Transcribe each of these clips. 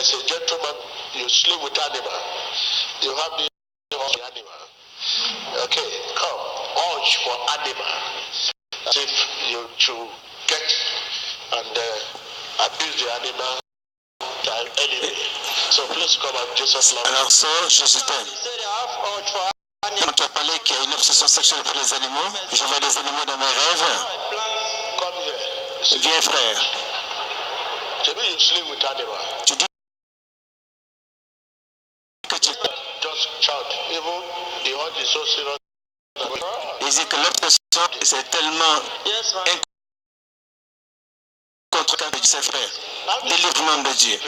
as a gentleman, you sleep with animal. You have the animal. Okay, come, urge for animal. As if you should get and abuse the animal anyway. So please come and Jesus love. Alors ça, Jésus t'aime. Quand tu as parlé qu'il y a une obsession sexuelle pour les animaux, je vois des animaux dans mes rêves. Viens frère. Tu dis que tu dis que l'obsession c'est tellement incontrôlable de ses frères. Délivrement de Dieu.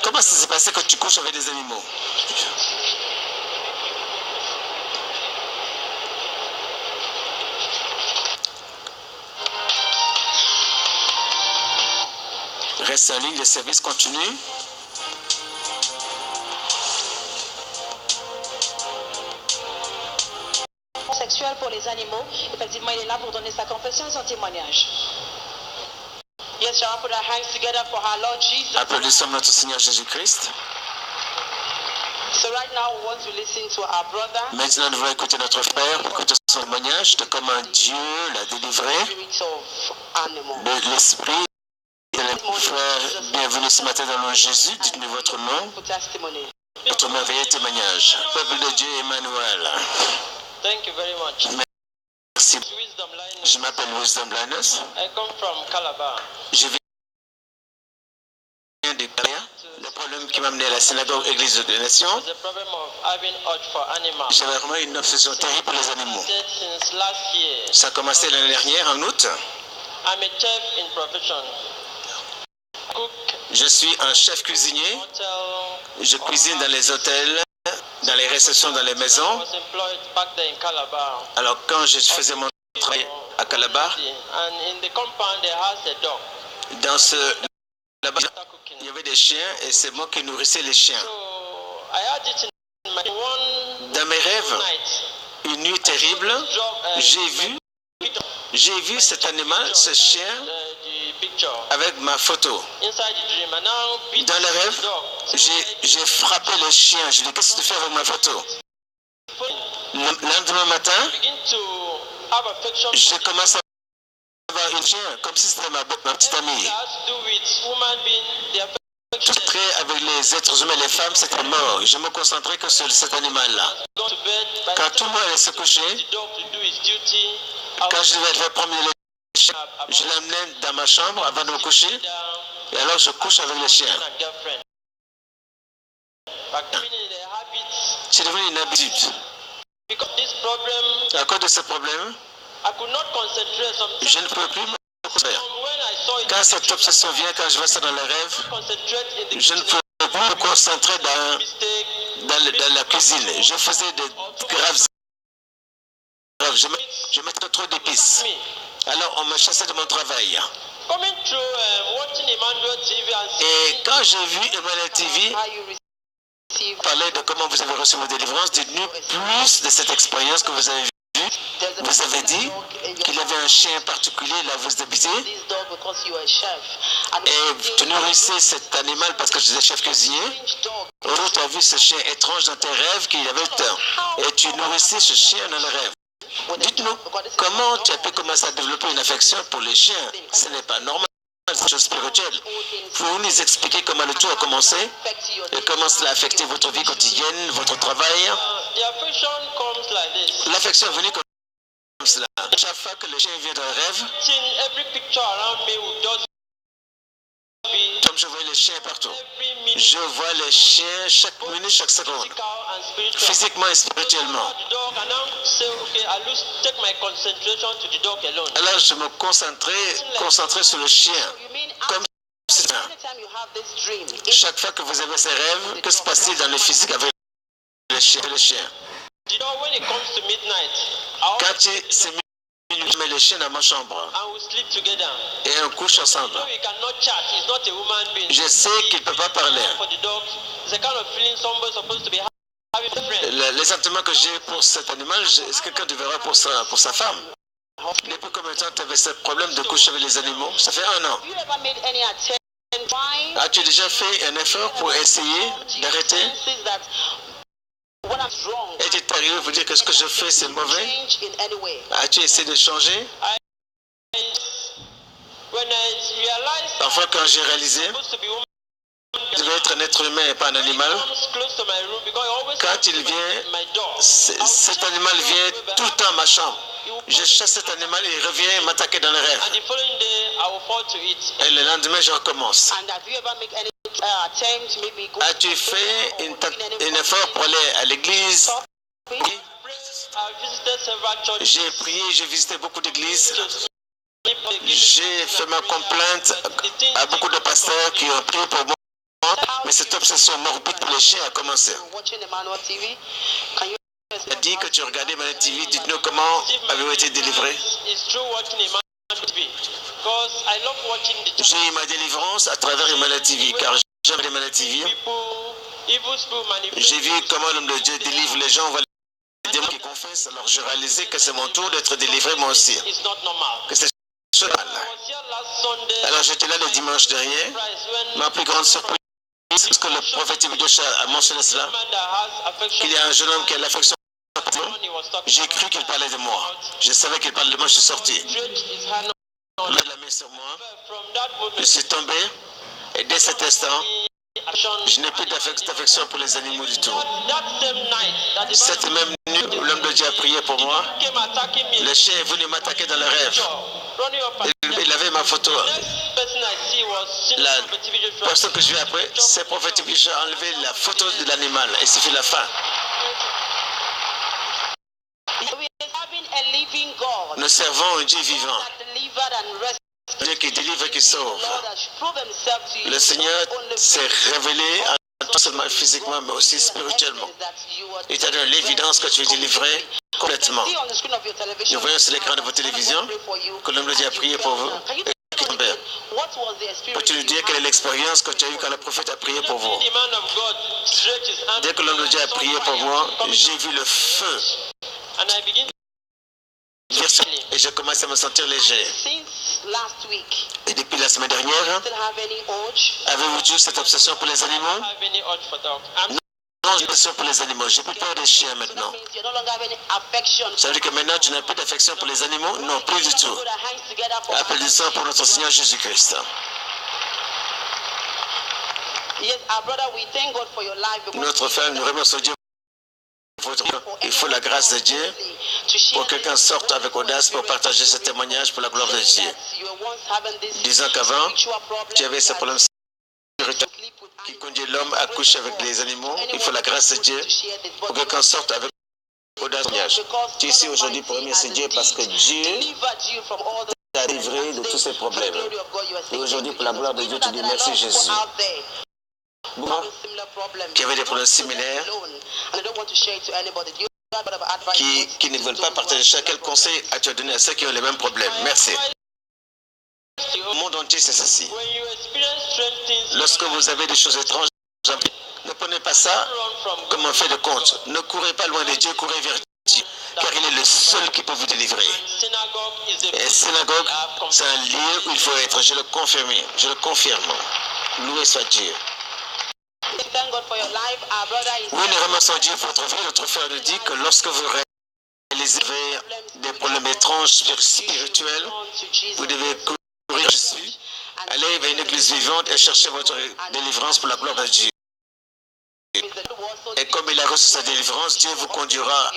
Comment ça s'est passé quand tu couches avec des animaux? Reste en ligne, le service continue. Sexuel pour les animaux, effectivement, il est là pour donner sa confession et son témoignage. Yes, shall I put our hands together for our Lord Jesus? Applaudissons notre Seigneur Jésus-Christ. So right now we want to listen to our brother. Maintenant, nous voulons écouter notre frère pour écouter son témoignage de comment Dieu l'a délivré de l'esprit. Frère, bienvenue ce matin dans le nom de Jésus. Dites-nous votre nom, votre merveilleux témoignage. Peuple de Dieu, Emmanuel. Thank you very much. Merci. Je m'appelle Wisdom Linus. I come from Calabar. Je viens de Calabar. Le problème qui m'a amené à la synagogue Église des Nations, The problem of having urge for animals. j'avais vraiment une obsession terrible pour les animaux. Since last year. Ça a commencé l'année dernière, en août. I'm a chef in profession. Cook. Je suis un chef cuisinier. Hotel. Je cuisine dans les hôtels, dans les réceptions, dans les maisons. I was employed back there in Calabar. Alors quand je faisais mon travail à Calabar, And in the compound there has a dog. dans là-bas, il y avait des chiens et c'est moi qui nourrissais les chiens. So I had it in my one Dans mes rêves, night. une nuit terrible, j'ai vu cet animal, ce chien, The picture avec ma photo. inside the dream. And now beat Dans le the rêve, dog. j'ai frappé le chien. Je lui ai dit, qu'est-ce que tu fais avec ma photo? Le lendemain matin, Begin to have affection j'ai for the commencé à avoir une chien, comme si c'était ma petite amie. It has to do with human being, the affection Tout trait avec les êtres humains, les femmes, c'était mort. Je me concentrais que sur cet animal-là. go to bed. By Quand the tout le monde allait se coucher, the dog to do his duty. quand je devais faire promener le chien, je l'amenais dans ma chambre avant de me coucher. Et alors je couche avec le chien. And girlfriend. But in the habits, C'est devenu une habitude. because this problem, À cause de ce problème, I could not concentrate. Sometimes je ne peux plus me concentrer. when I saw it, Quand cette obsession vient, quand je vois ça dans les rêves, concentrate in the je ne peux plus me concentrer mistake. dans la cuisine. Je faisais de graves erreurs. Je mettais trop d'épices. Me Alors on me chassait de mon travail. coming through watching Emmanuel TV and Et seeing quand j'ai vu Emmanuel TV How you receive parler de comment vous avez reçu vos délivrances, dites-nous plus de cette expérience que vous avez vue. Vous avez dit qu'il y avait un chien particulier là où vous habitez this dog because you are a chef. And et tu nourrissais cet animal parce que je suis chef cuisinier. strange dog. Ou tu as vu ce chien étrange dans tes rêves qu'il avait le temps et tu nourrissais ce chien dans le rêve. Dites-nous, comment tu as pu commencer à développer une affection pour les chiens? Ce n'est pas normal, c'est une chose spirituelle. Pouvez-vous nous expliquer comment le tout a commencé et comment cela a affecté votre vie quotidienne, votre travail? the affection comes like this. L'affection est venue comme cela. Chaque fois que le chien vient dans le rêve, Seeing every picture around me will just be comme je vois les chiens partout, every minute je vois les chiens chaque minute, chaque seconde, physical and spiritual. physiquement et spirituellement. The dog and now say, okay, I lose take my concentration to the dog alone. Alors je me concentrais sur le chien, You mean comme c'est ça. anytime you have this dream, Chaque fois que vous avez ces rêves, que se passe-t-il dans le physique avec le chien? The dog when it comes to midnight, I'll Quand c'est minuit, je mets le chien dans ma chambre and we sleep together. et on couche ensemble. So we cannot chat. He's not a human being. Je sais qu'il ne peut pas parler. For the dog, it's a kind of feeling somebody's supposed to be having a friend. Les sentiments que j'ai pour cet animal, est-ce que quelqu'un devrait pour sa femme? Depuis combien de temps tu avais ce problème de coucher avec les animaux? Ça fait 1 an. you ever made any attempt As-tu déjà fait un effort pour essayer d'arrêter? Est-il arrivé pour dire que ce que je fais c'est mauvais? As-tu essayé de changer? Parfois quand j'ai réalisé je devais être un être humain et pas un animal, quand il vient, cet animal vient tout le temps à ma chambre. Je chasse cet animal et il revient m'attaquer dans le rêve. Et le lendemain, je recommence. As-tu fait un effort pour aller à l'église? J'ai prié, j'ai visité beaucoup d'églises. J'ai fait ma complainte à beaucoup de pasteurs qui ont prié pour moi. Mais cette obsession morbide pour les chiens a commencé. Tu as dit que tu regardais Mania TV. Dites-nous comment avez-vous été délivré? J'ai eu ma délivrance à travers Mania TV, car j'aime les Mania TV. J'ai vu comment l'homme de Dieu délivre les gens, les démons qui confessent. Alors j'ai réalisé que c'est mon tour d'être délivré moi aussi. Que c'est normal. Alors j'étais là le dimanche dernier. Ma plus grande surprise, parce que le prophète Ibn a mentionné cela, qu'il y a un jeune homme qui a l'affection. J'ai cru qu'il parlait de moi. Je savais qu'il parlait de moi, je suis sorti. Il met la main sur moi. Je suis tombé. Et dès cet instant, je n'ai plus d'affection pour les animaux du tout. Cette même nuit, l'homme de Dieu a prié pour moi. Le chien est venu m'attaquer dans le rêve. Il avait ma photo. La personne que je vis après, c'est le prophète Ibn a enlevé la photo de l'animal. Et c'est la fin. Nous servons un Dieu vivant. Dieu qui délivre et qui sauve. Le Seigneur s'est révélé non seulement physiquement mais aussi spirituellement. Il t'a donné l'évidence que tu es délivré complètement. Nous voyons sur l'écran de votre télévision que l'homme de Dieu a prié pour vous. Peux-tu nous dire quelle est l'expérience que tu as eue quand le prophète a prié pour vous? Dès que l'homme de Dieu a prié pour moi, j'ai vu le feu. Et j'ai commencé à me sentir léger. Et depuis la semaine dernière, avez-vous toujours cette obsession pour les animaux? Non, j'ai une obsession pour les animaux. J'ai plus peur des chiens maintenant. Ça veut dire que maintenant tu n'as plus d'affection pour les animaux? Non, plus du tout. Applaudissons pour notre Seigneur Jésus-Christ. Notre frère, nous remercions Dieu. Il faut la grâce de Dieu pour que quelqu'un sorte avec audace pour partager ce témoignage pour la gloire de Dieu. Disant qu'avant, tu avais ce problème spirituel qui conduit l'homme à coucher avec les animaux. Il faut la grâce de Dieu pour que quelqu'un sorte avec audace. Tu es ici aujourd'hui pour remercier Dieu parce que Dieu t'a délivré de tous ces problèmes. Et aujourd'hui, pour la gloire de Dieu, tu dis merci Jésus. Qui avaient des problèmes similaires, qui ne veulent pas partager. Quel conseil as-tu donné à ceux qui ont les mêmes problèmes? Merci. Le monde entier, c'est ceci. Lorsque vous avez des choses étranges, ne prenez pas ça comme un fait de compte. Ne courez pas loin de Dieu, courez vers Dieu, car il est le seul qui peut vous délivrer. Et synagogue, c'est un lieu où il faut être. Je le confirme. Je le confirme. Loué soit Dieu. Oui, nous remercions Dieu pour votre vie. Notre frère nous dit que lorsque vous réalisez des problèmes étranges spirituels, vous devez courir Jésus, aller vers une église vivante et chercher votre délivrance pour la gloire de Dieu. Et comme il a reçu sa délivrance, Dieu vous conduira